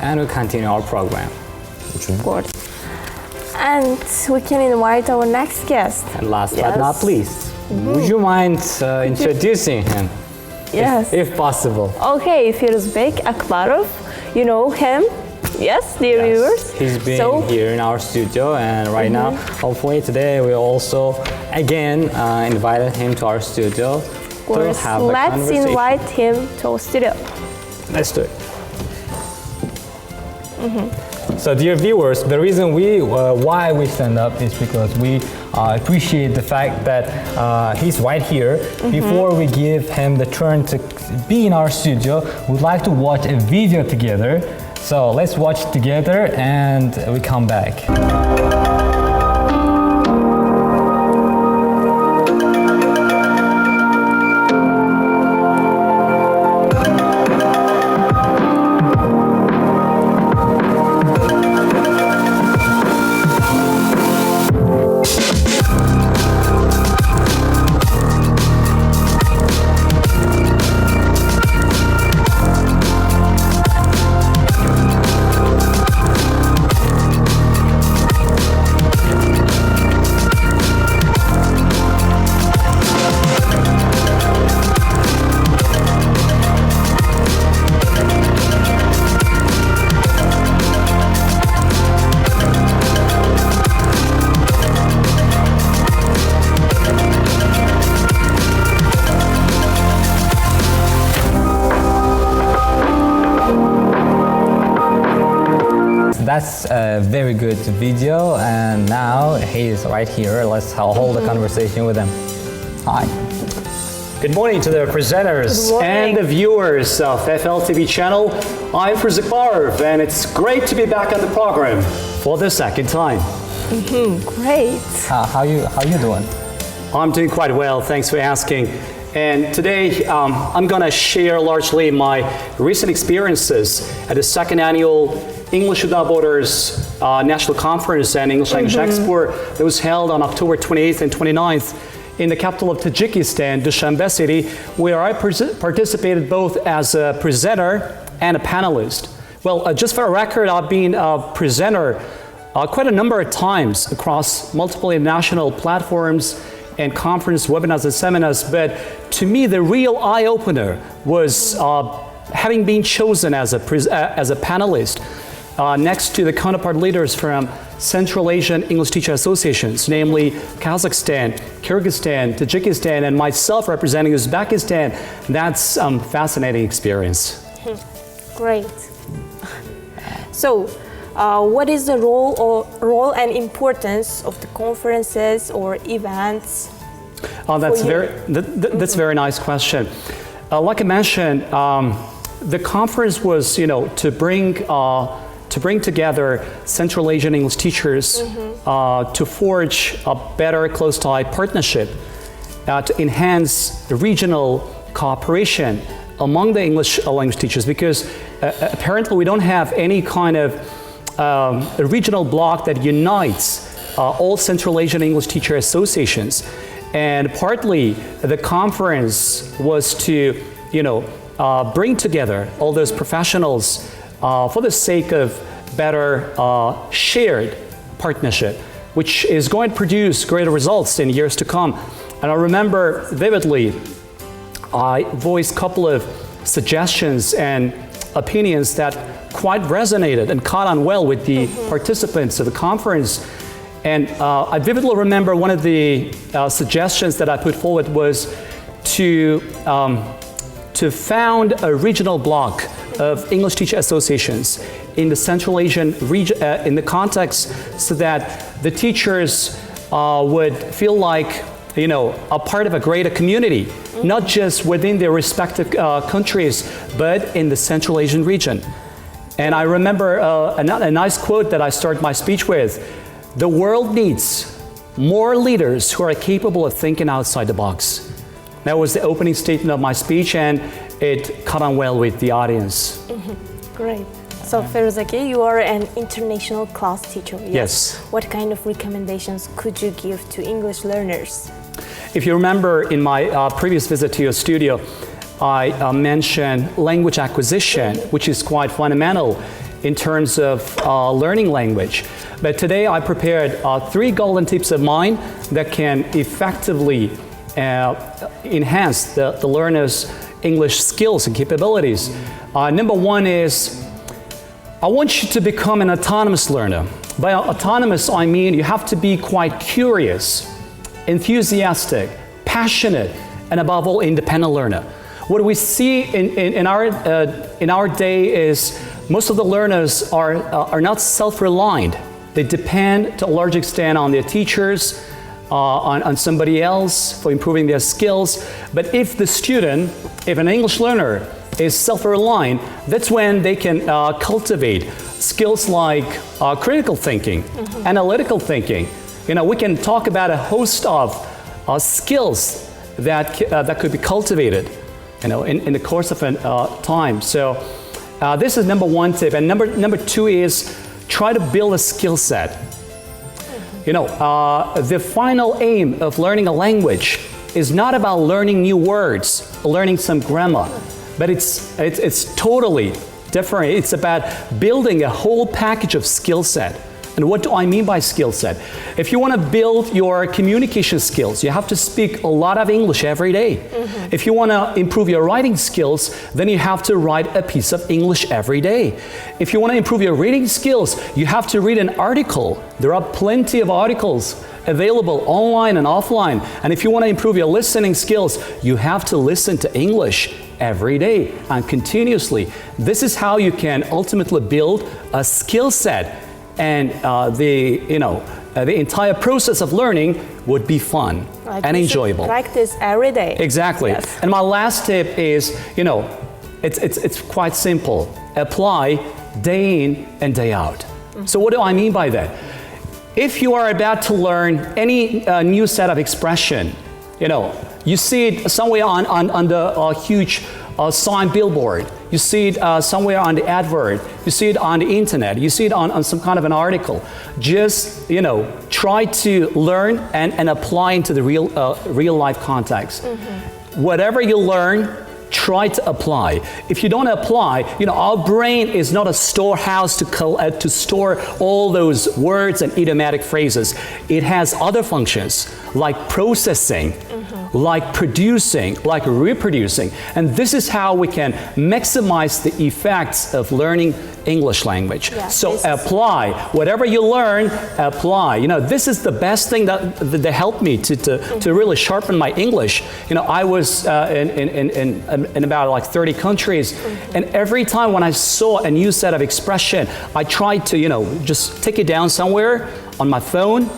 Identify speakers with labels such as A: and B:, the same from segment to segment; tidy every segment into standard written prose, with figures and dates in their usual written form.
A: and we continue our program.
B: Of course. And we can invite our next guest.
A: And last but not least, would you mind introducing him?
B: Yes.
A: If possible.
B: Okay, Firuzbek Akbarov, you know him. Yes, dear viewers.
A: He's been here in our studio, and right now, hopefully today, we also again invited him to our studio to have a
B: Let's
A: conversation.
B: invite him to our studio.
A: Let's do it. So, dear viewers, the reason why we stand up is because we appreciate the fact that he's right here. Before we give him the turn to be in our studio, we'd like to watch a video together. So let's watch it together and we come back. That's a very good video, and now he's right here. Let's hold a conversation with him. Hi.
C: Good morning to the presenters and the viewers of FLTV channel. I'm Firuzbek Akbarov, and it's great to be back on the program for the second time.
B: Great.
A: How you doing?
C: I'm doing quite well, thanks for asking. And today I'm going to share largely my recent experiences at the second annual English Without Borders National Conference and English Language Expo that was held on October 28th and 29th in the capital of Tajikistan, Dushanbe city, where I participated both as a presenter and a panelist. Well, just for a record, I've been a presenter quite a number of times across multiple international platforms and conference webinars and seminars, but to me the real eye-opener was having been chosen as a panelist next to the counterpart leaders from Central Asian English Teacher Associations, namely Kazakhstan, Kyrgyzstan, Tajikistan, and myself representing Uzbekistan. That's a fascinating experience.
B: Great. So, what is the role and importance of the conferences or events?
C: That's a very nice question. Like I mentioned, the conference was, to bring together Central Asian English teachers to forge a better close-tied partnership to enhance regional cooperation among the English language teachers, because apparently we don't have any kind of a regional bloc that unites all Central Asian English Teacher Associations. And partly the conference was to, bring together all those professionals for the sake of better shared partnership, which is going to produce greater results in years to come. And I remember vividly, I voiced a couple of suggestions and opinions that quite resonated and caught on well with the participants of the conference. And I vividly remember one of the suggestions that I put forward was to found a regional bloc of English teacher associations in the Central Asian region, in the context, so that the teachers would feel like, a part of a greater community, not just within their respective countries, but in the Central Asian region. And I remember a nice quote that I started my speech with: "The world needs more leaders who are capable of thinking outside the box." That was the opening statement of my speech, and it caught on well with the audience.
B: Great. So Firuzbek, you are an international class teacher.
C: Yes.
B: What kind of recommendations could you give to English learners?
C: If you remember, in my previous visit to your studio, I mentioned language acquisition, which is quite fundamental in terms of learning language. But today I prepared 3 golden tips of mine that can effectively enhance the learner's English skills and capabilities. Number 1 is, I want you to become an autonomous learner. By autonomous, I mean you have to be quite curious, enthusiastic, passionate, and above all, independent learner. What we see in our day is most of the learners are not self-reliant. They depend to a large extent on their teachers, on somebody else for improving their skills. But if the student, if an English learner is self-reliant, that's when they can cultivate skills like critical thinking, analytical thinking. We can talk about a host of skills that could be cultivated, in the course of time. So this is number 1 tip, and number 2 is try to build a skill set. The final aim of learning a language is not about learning new words, learning some grammar, but it's totally different. It's about building a whole package of skill set. And what do I mean by skill set? If you want to build your communication skills, you have to speak a lot of English every day. If you want to improve your writing skills, then you have to write a piece of English every day. If you want to improve your reading skills, you have to read an article. There are plenty of articles available online and offline. And if you want to improve your listening skills, you have to listen to English every day and continuously. This is how you can ultimately build a skill set. And the entire process of learning would be fun and enjoyable.
B: Practice every day.
C: Exactly.
B: Yes.
C: And my last tip is, it's quite simple. Apply day in and day out. So what do I mean by that? If you are about to learn any new set of expression, you see it somewhere on the huge sign billboard. You see it somewhere on the advert. You see it on the internet. You see it on some kind of an article. Just, try to learn and apply into the real life context. Whatever you learn, try to apply. If you don't apply, our brain is not a storehouse to store all those words and idiomatic phrases. It has other functions like processing, like producing, like reproducing. And this is how we can maximize the effects of learning English language.
B: Yeah,
C: so apply. Whatever you learn, apply. This is the best thing that helped me to really sharpen my English. I was in about like 30 countries, and every time when I saw a new set of expression, I tried to, just take it down somewhere on my phone,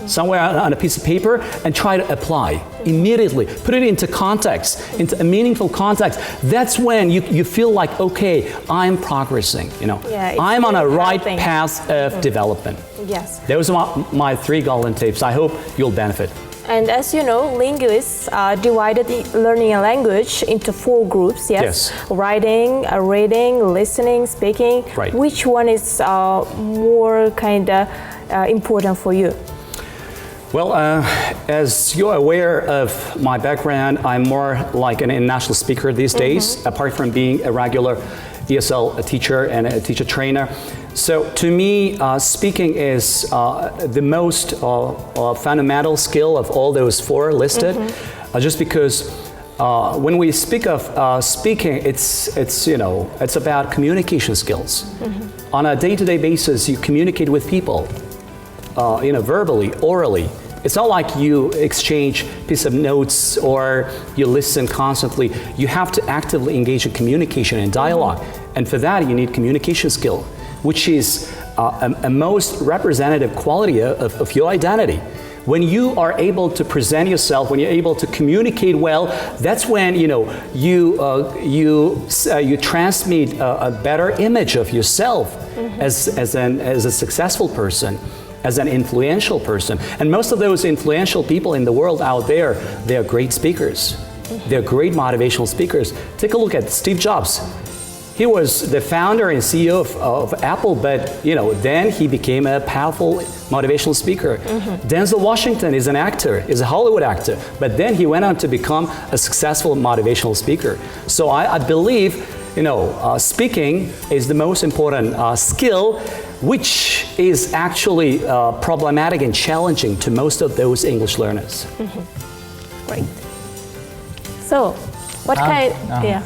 C: somewhere on a piece of paper, and try to apply immediately. Put it into context, into a meaningful context. That's when you feel like, okay, I'm progressing. I'm on a right path of development.
B: Yes.
C: Those are my 3 golden tips. I hope you'll benefit.
B: And as you know, linguists divided learning a language into 4 groups, yes? Writing, reading, listening, speaking.
C: Right.
B: Which one is more kind of important for you?
C: Well, as you're aware of my background, I'm more like an international speaker these days, apart from being a regular ESL teacher and a teacher trainer. So to me, speaking is the most fundamental skill of all those 4 listed, just because when we speak of speaking, it's about communication skills. On a day-to-day basis, you communicate with people, verbally, orally. It's not like you exchange piece of notes or you listen constantly. You have to actively engage in communication and dialogue. And for that, you need communication skill, which is a most representative quality of your identity. When you are able to present yourself, when you're able to communicate well, that's when you transmit a better image of yourself as a successful person, as an influential person. And most of those influential people in the world out there, they are great speakers. They're great motivational speakers. Take a look at Steve Jobs. He was the founder and CEO of Apple, but then he became a powerful motivational speaker. Denzel Washington is an actor, is a Hollywood actor, but then he went on to become a successful motivational speaker. So I believe speaking is the most important skill, which is actually problematic and challenging to most of those English learners.
B: Great. So, what kind? Yeah.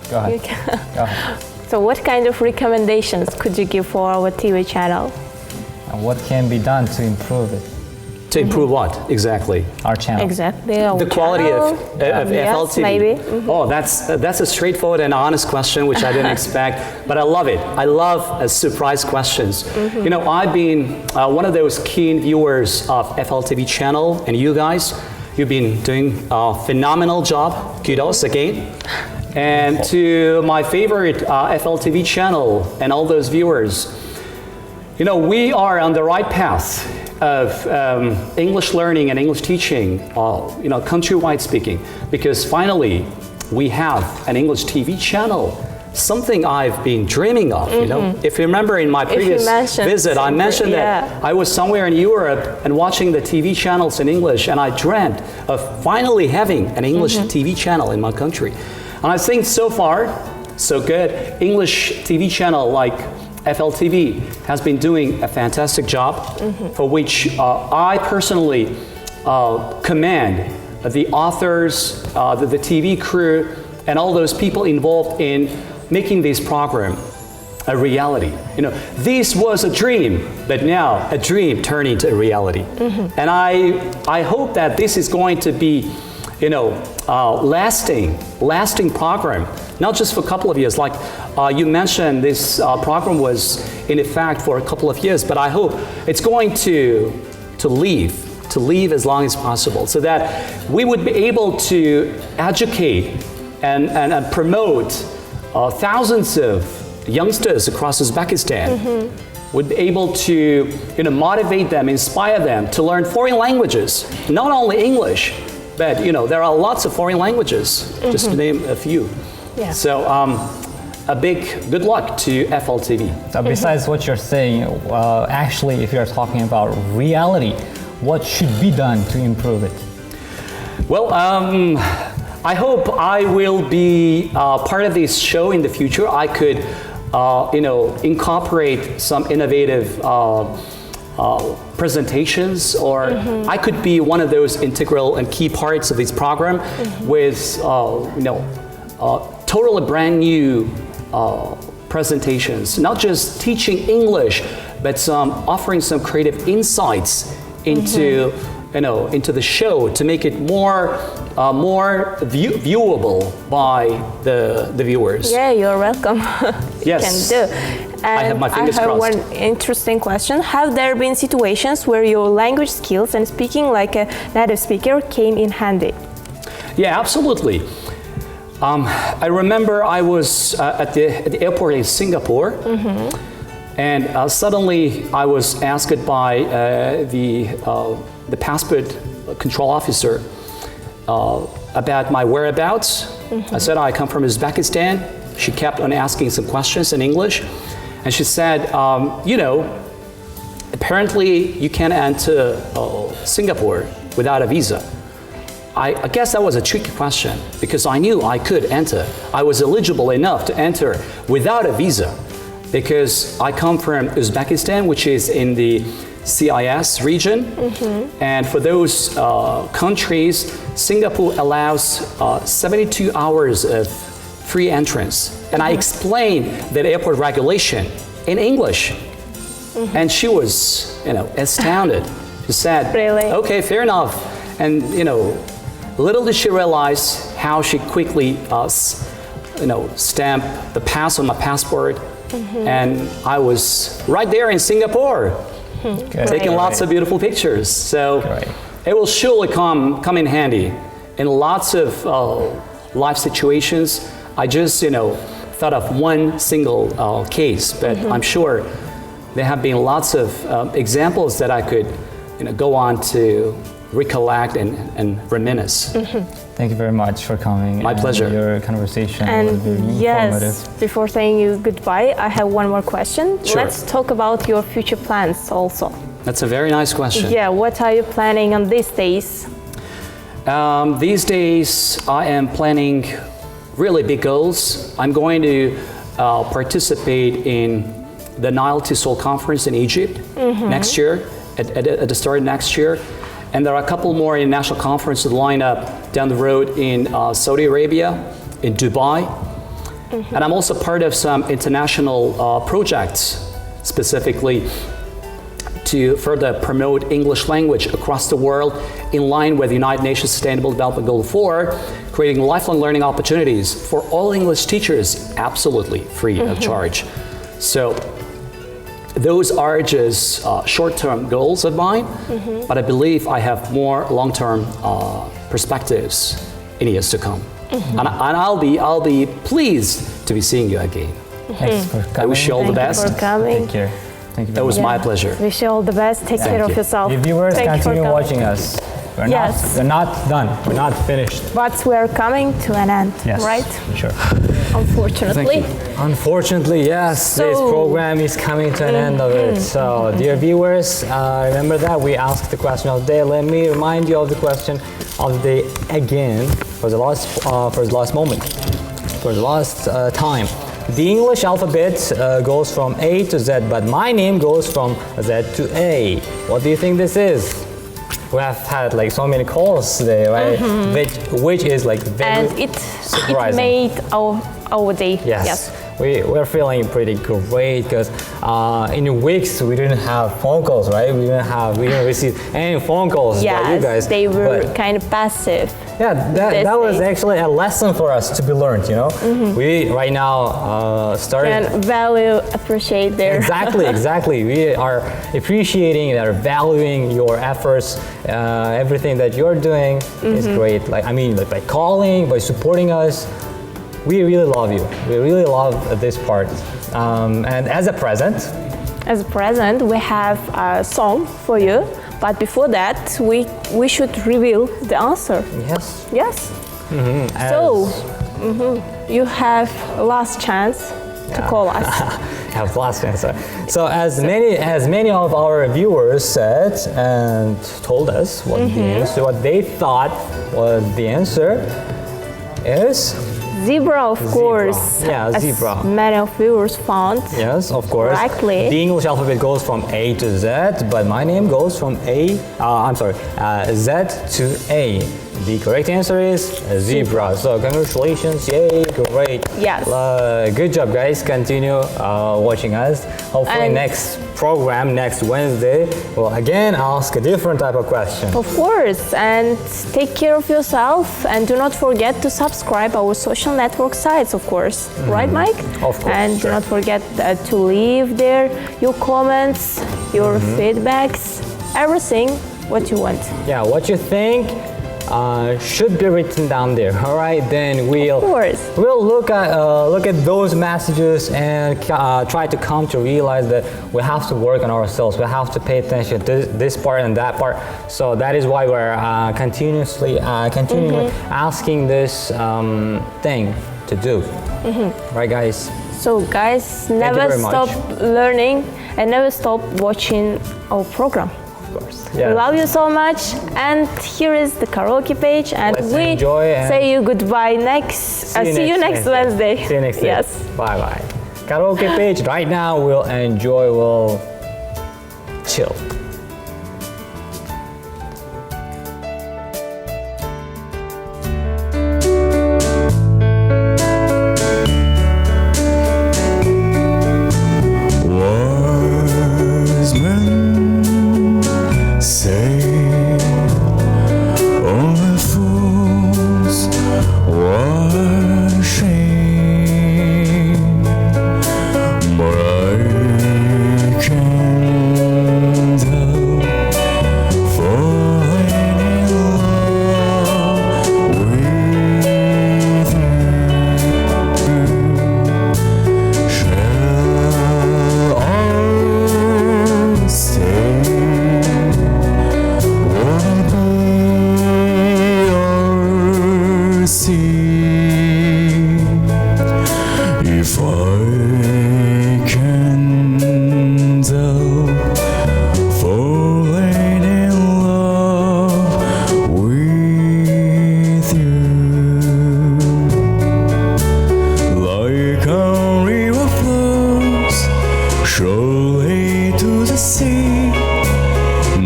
A: Go ahead.
B: You can-
A: Go ahead.
B: So, what kind of recommendations could you give for our TV channel?
A: And what can be done to improve it?
C: To improve what exactly?
A: Our channel.
B: Exactly.
C: The quality of
B: yes,
C: FLTV.
B: maybe.
C: Oh, that's a straightforward and honest question, which I didn't expect, but I love it. I love surprise questions. I've been one of those keen viewers of FLTV channel, and you guys, you've been doing a phenomenal job. Kudos again. And to my favorite FLTV channel and all those viewers, we are on the right path of English learning and English teaching, countrywide speaking, because finally we have an English TV channel, something I've been dreaming of. If you remember in my previous visit, I mentioned that I was somewhere in Europe and watching the TV channels in English, and I dreamt of finally having an English TV channel in my country. And I think so far, so good. English TV channel like FLTV has been doing a fantastic job, for which I personally commend the authors, the TV crew, and all those people involved in making this program a reality. This was a dream, but now a dream turned into a reality. And I hope that this is going to be, lasting program, not just for a couple of years. Like you mentioned, this program was in effect for a couple of years, but I hope it's going to live as long as possible, so that we would be able to educate and promote thousands of youngsters across Uzbekistan. Would be able to motivate them, inspire them to learn foreign languages, not only English, but there are lots of foreign languages, just to name a few.
B: Yeah.
C: So a big good luck to FLTV.
A: So besides what you're saying, actually, if you're talking about reality, what should be done to improve it?
C: Well, I hope I will be part of this show in the future. I could, incorporate some innovative presentations, or I could be one of those integral and key parts of this program with, totally brand new presentations, not just teaching English, but offering some creative insights into into the show to make it more viewable by the viewers.
B: Yeah, you're welcome.
C: Yes.
B: Can do. And
C: I have my fingers
B: I have
C: crossed.
B: one interesting question. Have there been situations where your language skills and speaking like a native speaker came in handy?
C: Yeah, absolutely. I remember I was at the airport in Singapore, and suddenly I was asked by the passport control officer about my whereabouts. I said I come from Uzbekistan. She kept on asking some questions in English, and she said, apparently you can't enter Singapore without a visa. I guess that was a tricky question, because I knew I could enter. I was eligible enough to enter without a visa, because I come from Uzbekistan, which is in the CIS region. And for those countries, Singapore allows 72 hours of free entrance. And I explained that airport regulation in English. And she was, astounded. She said,
B: Really?
C: okay, fair enough. And, little did she realize how she quickly, stamped the pass on my passport. And I was right there in Singapore, taking lots of beautiful pictures. So it will surely come in handy in lots of life situations. I just, thought of one single case, but I'm sure there have been lots of examples that I could, go on to recollect and reminisce.
A: Thank you very much for coming.
C: My pleasure.
A: Your conversation was very
B: And
A: informative.
B: yes, before saying you goodbye, I have one more question.
C: Sure.
B: Let's talk about your future plans also.
C: That's a very nice question.
B: Yeah, what are you planning on these days?
C: These days, I am planning really big goals. I'm going to participate in the Nile to Seoul conference in Egypt next year, at the start of next year. And there are a couple more international conferences lined up down the road in Saudi Arabia, in Dubai. And I'm also part of some international projects, specifically to further promote English language across the world in line with the United Nations Sustainable Development Goal 4, creating lifelong learning opportunities for all English teachers, absolutely free of charge. So those are just short-term goals of mine, but I believe I have more long-term perspectives in years to come. And I'll be pleased to be seeing you again.
A: Thanks for coming.
C: I wish you all the best.
B: Thank you for coming.
A: Thank you. Thank you.
C: It was my pleasure.
B: Wish you all the best. Take care of yourself.
A: The viewers
B: Thank you for
A: continue
B: coming.
A: watching us. We're not done. We're not finished.
B: But we're coming to an end,
A: Yes,
B: right?
A: sure.
B: Unfortunately.
A: Unfortunately, yes, this
B: So-
A: program is coming to an end of it. So, dear viewers, remember that we asked the question of the day. Let me remind you of the question of the day again for the last moment, for the last time. The English alphabet goes from A to Z, but my name goes from Z to A. What do you think this is? We have had like so many calls today, right? Which is like very
B: And it
A: surprising.
B: made our day.
A: Yes. We're feeling pretty great because in weeks we didn't have phone calls, right? We didn't receive any phone calls by you
B: Yes,
A: guys.
B: they were
A: But
B: kind of passive.
A: yeah,
B: these
A: that was
B: days.
A: actually a lesson for us to be learned, you know? We right now started.
B: And value, appreciate their
A: Exactly. We are appreciating and are valuing your efforts. Everything that you're doing is great. Like by calling, by supporting us. We really love you. We really love this part. And as a present,
B: As a present, we have a song for you. But before that, we should reveal the answer.
A: yes.
B: Yes. So, you have last chance to call us.
A: Have last answer. So as many of our viewers said and told us what the answer, what they thought was the answer is.
B: Zebra, of course.
A: Yeah,
B: as
A: zebra.
B: Many of viewers found.
A: Yes, of course.
B: Correctly.
A: The English alphabet goes from A to Z, but my name goes from Z to A. The correct answer is zebra. So congratulations, yay, great.
B: Yes.
A: Good job, guys. Continue watching us. Hopefully
B: And
A: next program, next Wednesday, we'll again ask a different type of question.
B: Of course, and take care of yourself, and do not forget to subscribe our social network sites, of course. Right, Mike?
A: Of course,
B: And
A: sure.
B: do not forget to leave there your comments, your feedbacks, everything what you want.
A: Yeah, what you think should be written down there. All right, then we'll look at those messages and try to come to realize that we have to work on ourselves. We have to pay attention to this part and that part. So that is why we're continually asking this thing to do. Right, guys?
B: So guys, never stop learning and never stop watching our program.
A: Of course.
B: We love you so much, and here is the karaoke page, and we say you goodbye see you next Wednesday.
A: See you next day.
B: Yes.
A: Bye bye. Karaoke page right now. We'll enjoy. We'll chill.
D: But I can't sea.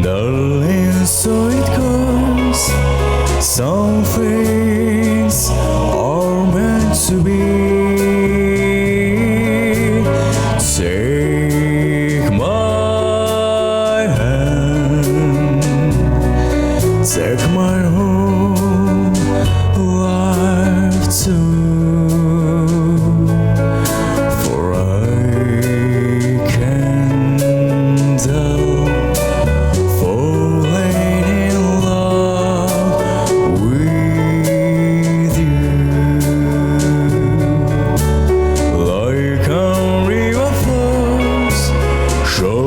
D: Darling, so it goes. Some things are meant to be. Take my hand, take my whole life too, for I can't help falling in love with you. Like a river flows, show